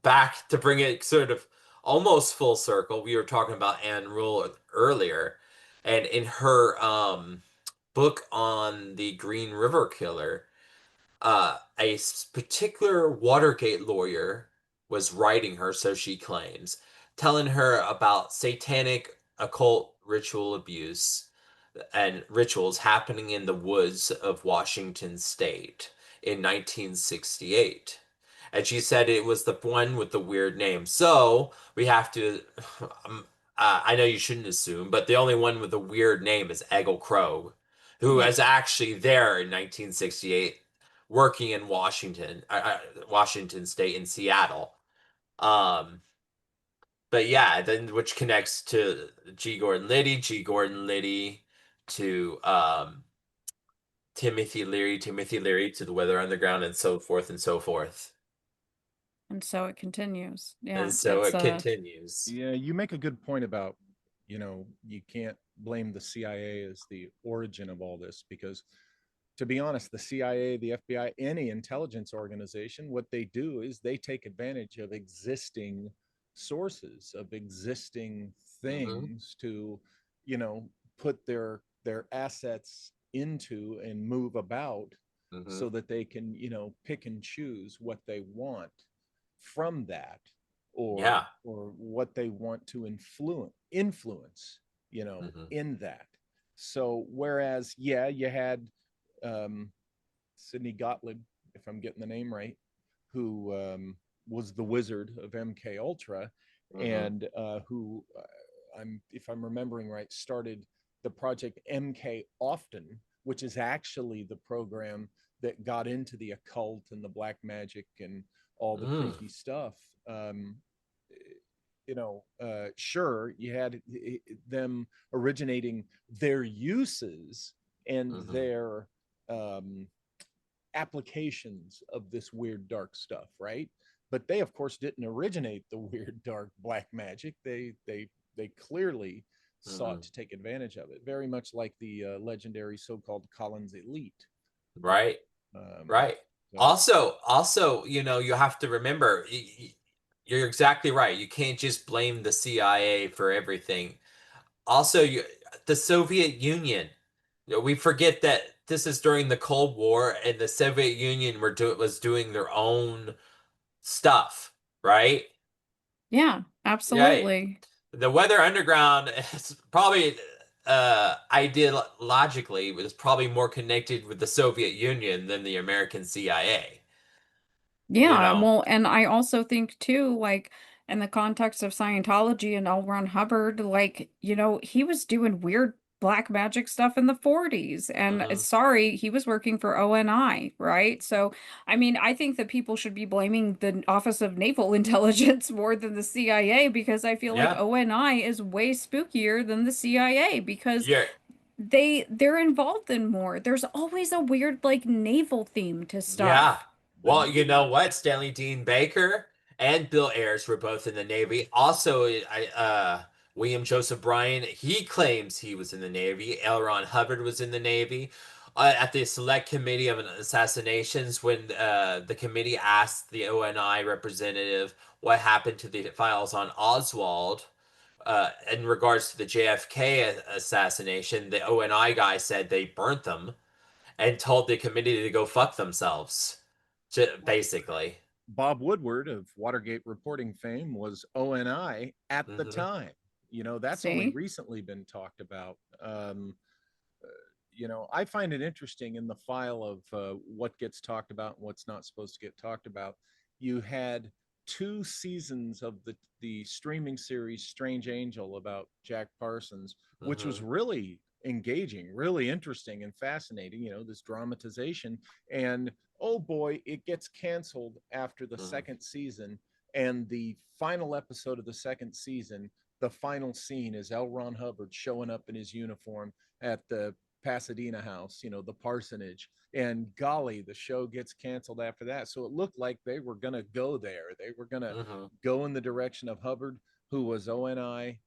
S2: back to bring it sort of almost full circle. We were talking about Anne Rule earlier, and in her book on the Green River Killer, particular Watergate lawyer was writing her, so she claims, telling her about satanic occult ritual abuse and rituals happening in the woods of Washington State in 1968. And she said it was the one with the weird name. So we have to. I know you shouldn't assume, but the only one with a weird name is Egil Krog, who
S3: Yeah.
S2: was actually there in 1968 working in Washington State in Seattle. Um, but yeah, then which connects to G. Gordon Liddy to Timothy Leary to the Weather Underground, and so forth and so forth.
S3: And so it continues.
S2: And
S3: Yeah,
S2: so
S3: it's
S2: it continues.
S1: Yeah, you make a good point about, you can't blame the CIA as the origin of all this because, to be honest, the CIA, the FBI, any intelligence organization, what they do is they take advantage of existing sources, of existing things to, you know, put their assets into and move about so that they can, pick and choose what they want from that, or
S2: Yeah.
S1: or what they want to influence, in that. So whereas, yeah, you had um, Sidney Gottlieb, if I'm getting the name right, who was the wizard of MK Ultra, and who if I'm remembering right, started the project MK Often, which is actually the program that got into the occult and the black magic and all the creepy stuff. Um, sure, you had them originating their uses and their um, applications of this weird dark stuff, right? But they, of course, didn't originate the weird dark black magic. They clearly sought to take advantage of it, very much like the legendary so-called Collins elite.
S2: Right. Right.
S1: So
S2: Also, you have to remember, you're exactly right. You can't just blame the CIA for everything. Also, the Soviet Union. We forget that this is during the Cold War, and the Soviet Union was doing their own stuff, right?
S3: yeah,
S2: Right.
S3: absolutely.
S2: The Weather Underground is probably ideologically was probably more connected with the Soviet Union than the American CIA. You
S3: Yeah,
S2: know.
S3: well, and I also think too, like in the context of Scientology and L. Ron Hubbard, like, he was doing weird black magic stuff in the 40s. And
S2: Hmm.
S3: sorry, he was working for ONI, right? So, I mean, I think that people should be blaming the Office of Naval Intelligence more than the CIA because I feel like
S2: Yeah.
S3: ONI is way spookier than the CIA because
S2: Yeah.
S3: they're involved in more. There's always a weird like naval theme to
S2: Yeah.
S3: stuff.
S1: the
S2: Well, you know
S1: Navy.
S2: what? Stanley Dean Baker and Bill Ayers were both in the Navy. Also, William Joseph Bryan, he claims he was in the Navy. L. Ron Hubbard was in the Navy. At the Select Committee of Assassinations, when the committee asked the ONI representative what happened to the files on Oswald, in regards to the JFK assassination, the ONI guy said they burnt them and told the committee to go fuck themselves. Basically.
S1: Bob Woodward of Watergate reporting fame was ONI at the
S2: Hmm.
S1: time. That's only
S3: See?
S1: recently been talked about. I find it interesting in the file of what gets talked about and what's not supposed to get talked about. You had 2 seasons of the streaming series Strange Angel about Jack Parsons, which was
S2: Hmm.
S1: really engaging, really interesting and fascinating. This dramatization, and oh boy, it gets canceled after the
S2: Hmm.
S1: second season. And the final episode of the second season, the final scene is L. Ron Hubbard showing up in his uniform at the Pasadena house, the parsonage. And golly, the show gets canceled after that. So it looked like they were going to go there. They were going to
S2: Hmm.
S1: go in the direction of Hubbard, who was ONI.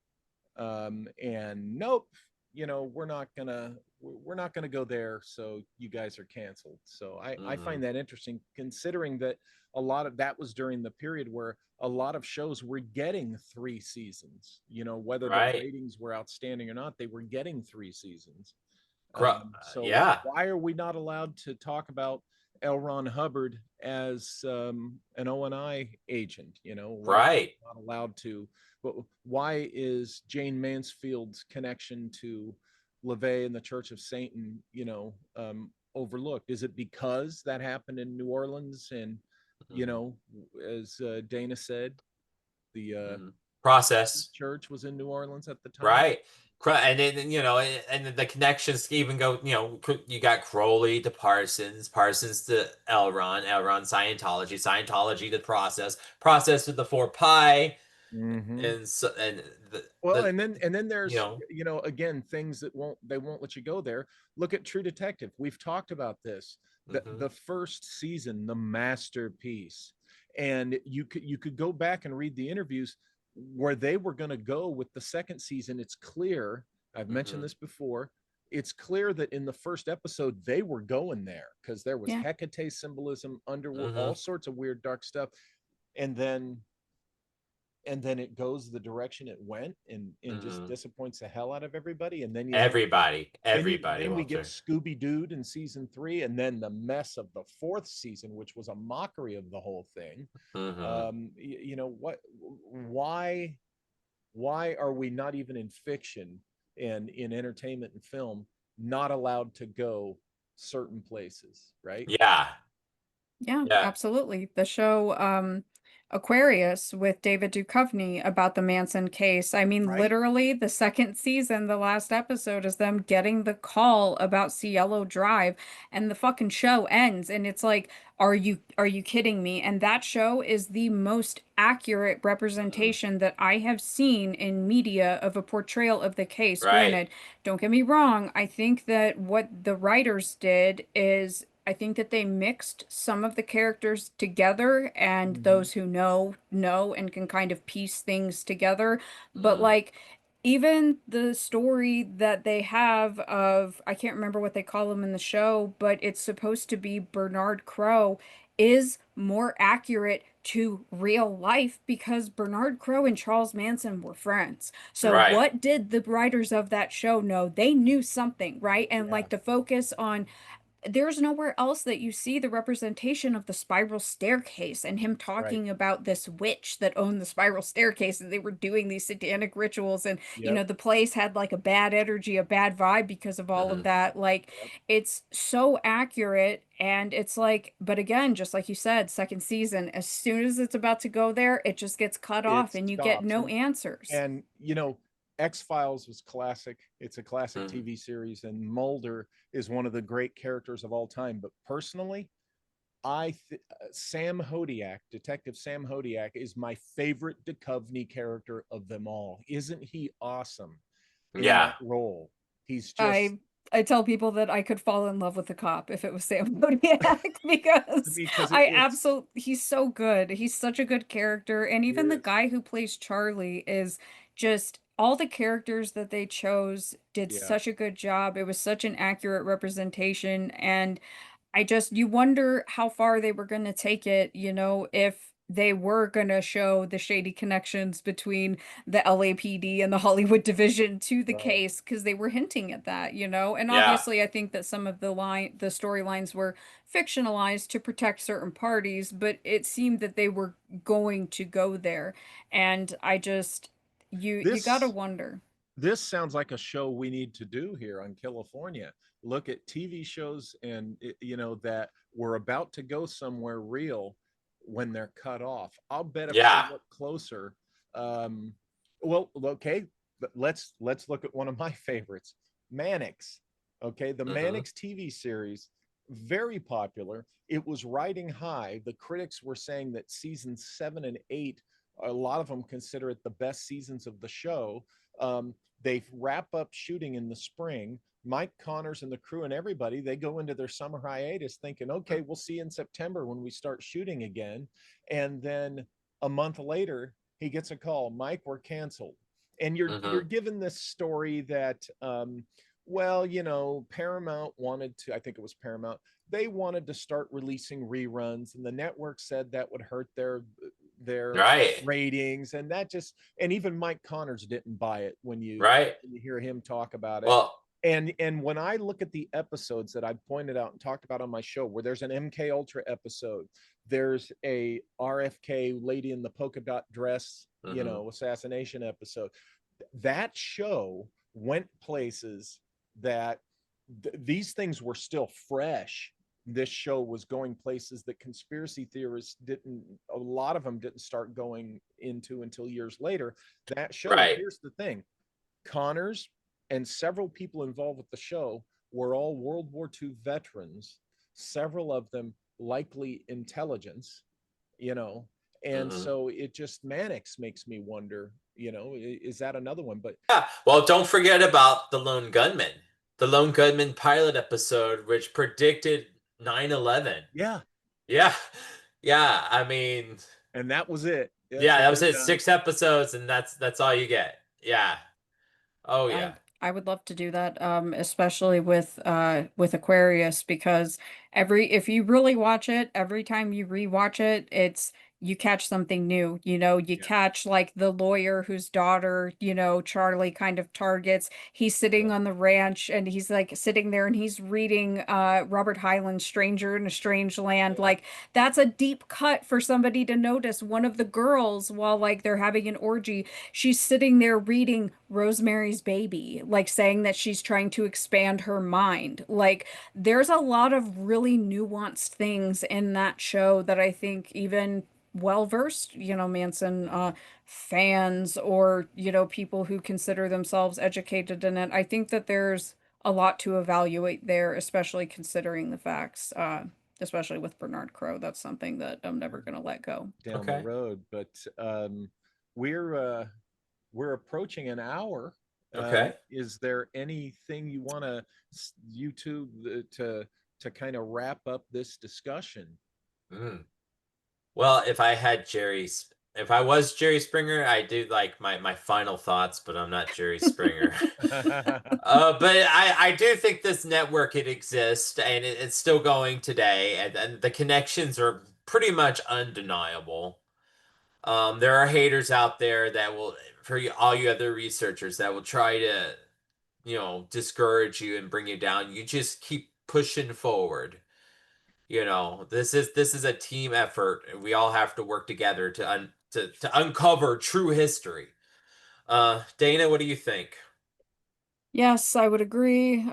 S1: And nope, we're not gonna go there. So you guys are canceled. So I
S2: Hmm.
S1: find that interesting, considering that a lot of that was during the period where a lot of shows were getting 3 seasons. Whether the
S2: Right.
S1: ratings were outstanding or not, they were getting 3 seasons.
S2: Gro-
S1: So
S2: yeah.
S1: why are we not allowed to talk about L. Ron Hubbard as an ONI agent? Why are we
S2: Right.
S1: not allowed to? Why is Jane Mansfield's connection to LaVey and the Church of Satan, overlooked? Is it because that happened in New Orleans? And, you
S2: Hmm.
S1: know, as Dana said, the
S2: Hmm. Process.
S1: church was in New Orleans at the time.
S2: Right. And then, and the connections even go, you got Crowley to Parsons, Parsons to Elron, Elron Scientology, Scientology to Process, Process to the 4 Pi.
S1: Mhm.
S2: And so and
S1: Well,
S2: the
S1: and then
S2: you
S1: there's,
S2: know,
S1: again, things that won't let you go there. Look at True Detective. We've talked about this. The
S2: mhm,
S1: first season, the masterpiece. And you could go back and read the interviews where they were going to go with the second season. It's clear, I've mentioned
S2: mhm,
S1: this before, it's clear that in the first episode they were going there because there was
S3: Yeah.
S1: Hecate symbolism, underworld, all
S2: mhm,
S1: sorts of weird dark stuff. And then it goes the direction it went, and just
S2: mhm.
S1: disappoints the hell out of everybody. And
S2: Everybody,
S1: then we get
S2: Walter.
S1: Scooby Doo in season 3, and then the mess of the fourth season, which was a mockery of the whole thing.
S2: Mhm.
S1: What? Why are we not even in fiction and in entertainment and film not allowed to go certain places, right?
S2: Yeah,
S3: Yeah,
S2: yeah,
S3: absolutely. The show Aquarius with David Duchovny about the Manson case. I mean,
S1: Right.
S3: literally the second season, the last episode is them getting the call about Cielo Drive and the fucking show ends and it's like, are you kidding me? And that show is the most accurate
S2: mhm,
S3: representation that I have seen in media of a portrayal of the case.
S2: right,
S3: Granted, don't get me wrong, I think that what the writers did is I think that they mixed some of the characters together, and
S1: Mm-hmm.
S3: those who know and can kind of piece things together. But
S2: mhm,
S3: like even the story that they have of I can't remember what they call him in the show, but it's supposed to be Bernard Crowe is more accurate to real life because Bernard Crowe and Charles Manson were friends. So
S2: right,
S3: what did the writers of that show know? They knew something, right? And
S1: Yeah.
S3: like the focus on there's nowhere else that you see the representation of the spiral staircase and him
S1: Right.
S3: talking about this witch that owned the spiral staircase and they were doing these satanic rituals and
S1: Yep.
S3: the place had like a bad energy, a bad vibe because of all of
S2: mhm,
S3: that. Like
S1: Yep.
S3: it's so accurate and it's like but again, just like you said, second season, as soon as it's about to go there, it just gets cut
S1: It
S3: off and you get
S1: stops.
S3: no answers.
S1: And X-Files was classic. It's a classic
S2: mhm.
S1: TV series, and Mulder is one of the great characters of all time. But personally, Sam Hodiak, Detective Sam Hodiak, is my favorite Duchovny character of them all. Isn't he awesome in that
S2: Yeah,
S1: role? He's just
S3: I I tell people that I could fall in love with a cop if it was Sam Zodiac because
S1: because
S3: I
S1: it's
S3: absolutely he's so good. He's such a good character, and
S1: he
S3: even the
S1: is.
S3: guy who plays Charlie is just all the characters that they chose did
S1: Yeah.
S3: such a good job. It was such an accurate representation, and I just you wonder how far they were going to take it, if they were going to show the shady connections between the LAPD and the Hollywood division to the
S1: Right.
S3: case because they were hinting at that. And
S2: yeah,
S3: obviously I think that some of the storylines were fictionalized to protect certain parties, but it seemed that they were going to go there. And I just you got to
S1: This
S3: wonder.
S1: this sounds like a show we need to do here on California. Look at TV shows and that we're about to go somewhere real when they're cut off. I'll bet if I
S2: yeah,
S1: look closer, um, well, okay, but let's look at one of my favorites, Mannix. Okay, the
S2: mhm,
S1: Mannix TV series, very popular. It was riding high. The critics were saying that seasons 7 and 8, a lot of them consider it the best seasons of the show. They wrap up shooting in the spring. Mike Connors and the crew and everybody, they go into their summer hiatus thinking, okay, we'll see you in September when we start shooting again. And then a month later, he gets a call, Mike, we're canceled. And you're
S2: mhm,
S1: given this story that Paramount wanted to, I think it was Paramount, they wanted to start releasing reruns, and the network said that would hurt their
S2: right,
S1: ratings, and that just and even Mike Connors didn't buy it
S2: right.
S1: when you hear him talk about it.
S2: Well,
S1: And when I look at the episodes that I pointed out and talked about on my show, where there's an MK Ultra episode, there's a RFK lady in the polka dot dress,
S2: mhm,
S1: assassination episode. That show went places that these things were still fresh. This show was going places that conspiracy theorists didn't, a lot of them didn't start going into until years later. That show,
S2: right,
S1: here's the thing, Connors and several people involved with the show were all World War II veterans, several of them likely intelligence, you know, And so it just Mannix makes me wonder, is that another one? But
S2: Yeah. Well, don't forget about the Lone Gunman. The Lone Gunman pilot episode, which predicted 9/11.
S1: yeah,
S2: Yeah. Yeah. I mean,
S1: and that was it.
S2: yeah, that was
S1: And
S2: it. 6 episodes, and that's all you get. Yeah. Oh
S3: I
S2: yeah.
S3: I would love to do that, especially with Aquarius, because if you really watch it, every time you rewatch it, you catch something new. You
S1: yeah,
S3: catch like the lawyer whose daughter, Charlie kind of targets. He's sitting
S1: yeah,
S3: on the ranch and he's like sitting there and he's reading Robert Hyland's Stranger in a Strange Land.
S1: yeah,
S3: Like that's a deep cut for somebody to notice. One of the girls, while like they're having an orgy, she's sitting there reading Rosemary's Baby, like saying that she's trying to expand her mind. Like, there's a lot of really nuanced things in that show that I think even well-versed, Manson fans or, people who consider themselves educated in it, I think that there's a lot to evaluate there, especially considering the facts, especially with Bernard Crowe. That's something that I'm never going to let go.
S1: down the
S2: Okay.
S1: road. But we're we're approaching an hour.
S2: Okay.
S1: Is there anything you want to YouTube to kind of wrap up this discussion?
S2: Mm. Well, if I was Jerry Springer, I do like my final thoughts, but I'm not Jerry Springer. But I do think this network it exists and it's still going today, and the connections are pretty much undeniable. There are haters out there that will, all you other researchers, that will try to, discourage you and bring you down. You just keep pushing forward. This is a team effort, and we all have to work together to uncover true history. Dana, what do you think?
S3: Yes, I would agree.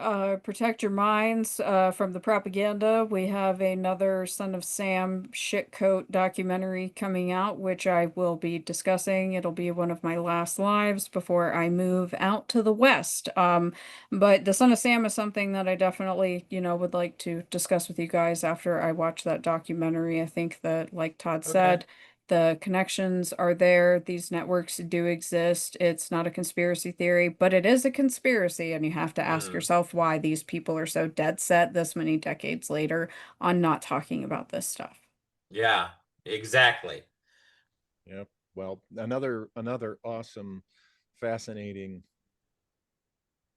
S3: Protect your minds from the propaganda. We have another Son of Sam shitcoat documentary coming out, which I will be discussing. It'll be one of my last lives before I move out to the West. But the Son of Sam is something that I definitely, would like to discuss with you guys after I watch that documentary. I think that, like Todd
S2: Okay.
S3: said, the connections are there. These networks do exist. It's not a conspiracy theory, but it is a conspiracy. And you have to ask
S2: Mm,
S3: yourself why these people are so dead set this many decades later on not talking about this stuff.
S2: yeah, exactly.
S1: Yep. Well, another awesome, fascinating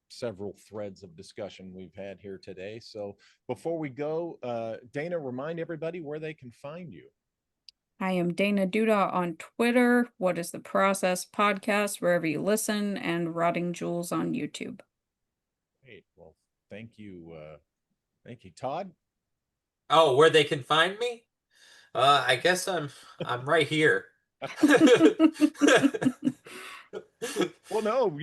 S1: several threads of discussion we've had here today. So before we go, Dana, remind everybody where they can find you.
S3: I am Dana Duda on Twitter. What is the Process podcast, wherever you listen, and Rotting Jewels on YouTube.
S1: Great. Well, thank you. Thank you, Todd.
S2: Oh, where they can find me? I guess I'm right here.
S1: Well, no,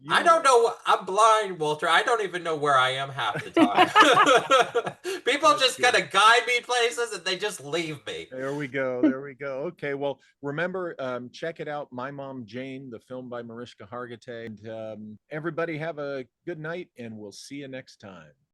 S2: I
S1: you
S2: don't know. I'm blind, Walter. I don't even know where I am half the time. People
S1: that's
S2: just
S1: good.
S2: gotta guide me places and they just leave me.
S1: There we go. There we go. Okay. Well, remember, check it out. My Mom Jane, the film by Mariska Hargitay. And everybody have a good night, and we'll see you next time.